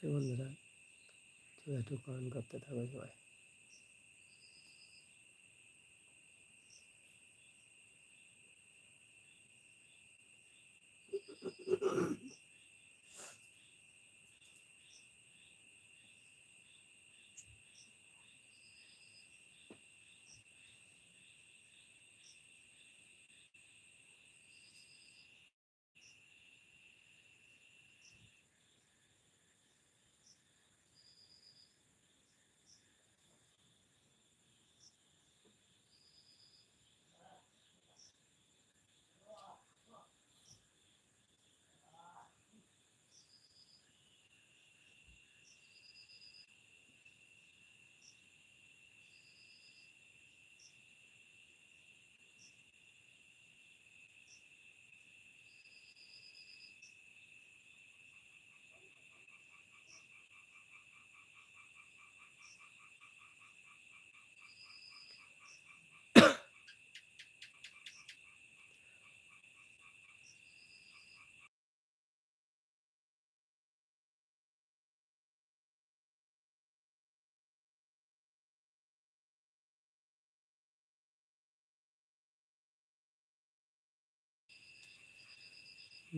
High বন্ধুরা, চলো একটু কমেন্ট করতে থাকো সবাই।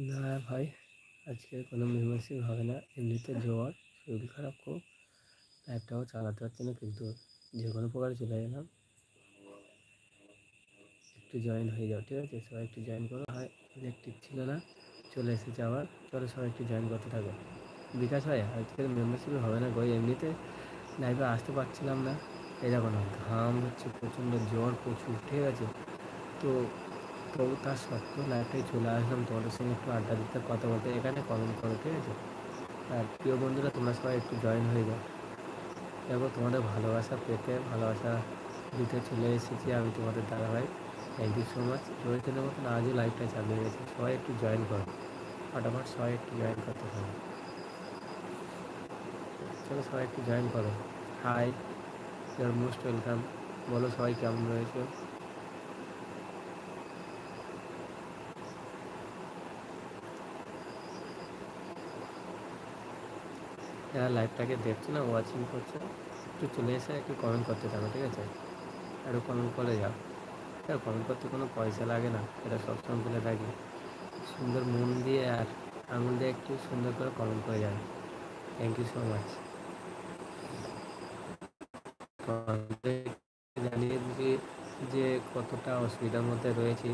না ভাই, আজকে কোনো মেম্বারশিপ হবে না। এমনিতে জ্বর, শরীর খারাপ খুব, লাইভটাও চালাতে পারছি না, কিন্তু যে কোনো প্রকারে চলে গেলাম। একটু জয়েন হয়ে যাও, ঠিক আছে? সবাই একটু জয়েন করো। হয় ইলেকট্রিক ছিল না, চলে এসেছে আবার। চলো সবাই একটু জয়েন করতে থাকো। বিকাশ ভাই, আজকের মেম্বারশিপ হবে না গো। এমনিতে লাইভে আসতে পারছিলাম না, এই দেখো না, ঘাম হচ্ছে প্রচণ্ড, জ্বর প্রচুর, ঠিক আছে? তো তবু তার সত্ত্বেও লাইভটাই চলে আসলাম তোমাদের সঙ্গে একটু আড্ডা দিতে, কথা বলতে। এখানে কমেন্ট করো, ঠিক আছে? আর প্রিয় বন্ধুরা, তোমরা সবাই একটু জয়েন হয়ে যাও। দেখো, তোমাদের ভালোবাসা পেতে, ভালোবাসা দিতে চলে এসেছি আমি, তোমাদের দাদাভাই। Thank you so much. রোহিতের মতন আজও লাইভটা চালিয়ে গেছে। সবাই একটু জয়েন করো, ফটাফট সবাই একটু জয়েন করতে থাকো। চলো সবাই একটু জয়েন করো। Hi, your most welcome. বলো সবাই কেমন রয়েছে। যারা লাইভটাকে দেখছো না, ওয়াচিং করছো, একটু চলে এসে একটু কমেন্ট করতে থাকো, ঠিক আছে? একটু কমেন্ট করে যাও। কমেন্ট করতে কোনো পয়সা লাগে না, এটা সবসময় বলে থাকি। সুন্দর মন দিয়ে আর আঙুল দিয়ে একটু সুন্দর করে কমেন্ট করে যাবে। Thank you so much. জানিয়ে দিচ্ছি যে কতটা অসুবিধার মধ্যে রয়েছি।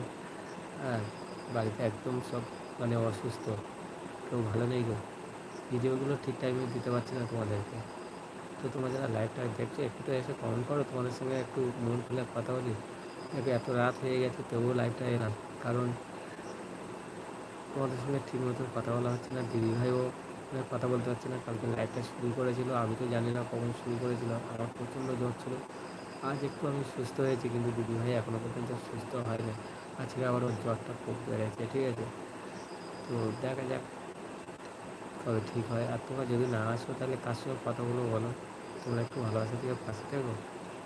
আর বাড়িতে একদম সব মানে অসুস্থ, কেউ ভালো নেই গো। ভিডিওগুলো ঠিক টাইমে দিতে পারছি না তোমাদেরকে। তো তোমরা যারা লাইভটা দেখছো, একটু তো এসে কমেন্ট করো, তোমাদের সঙ্গে একটু মন খুলে কথা বলি। দেখো, এত রাত হয়ে গেছে তবুও লাইভটা এলাম, কারণ তোমাদের সঙ্গে ঠিক মতো কথা বলা হচ্ছে না। দিদিভাইও কথা বলতে পারছে না। কালকে লাইভটা শুরু করেছিল, আমি তো জানি না কখন শুরু করেছিল, আমার প্রচণ্ড জ্বর ছিল। আজ একটু আমি সুস্থ হয়েছি, কিন্তু দিদিভাই এখনও পর্যন্ত সুস্থ হয়নি। আজকে আবার ওর জ্বরটা খুব বেড়েছে, ঠিক আছে? তো দেখা যাক কবে ঠিক হয়। আর তোমরা যদি না আসো, তাহলে কার সঙ্গে কথা বলো। তোমরা একটু ভালোবাসা থেকে পাশে থাকো।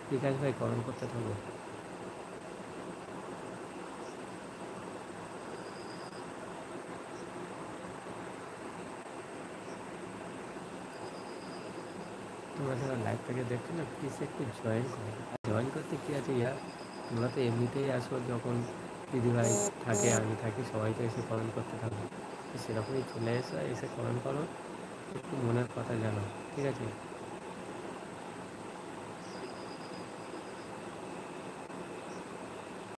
বিকাশ ভাই, কমেন্ট করতে থাকো। তোমরা যারা লাইভটাকে দেখছো না, প্লিজ একটু জয়েন করো। আর জয়েন করতে কী আছে ইয়ার, তোমরা তো এমনিতেই আসো যখন দিদিভাই থাকে, আমি থাকি, সবাই তো এসে কমেন্ট করতে থাকো। তো সেরকমই চলে এসে কমেন্ট করো, একটু মনের কথা জানো, ঠিক আছে?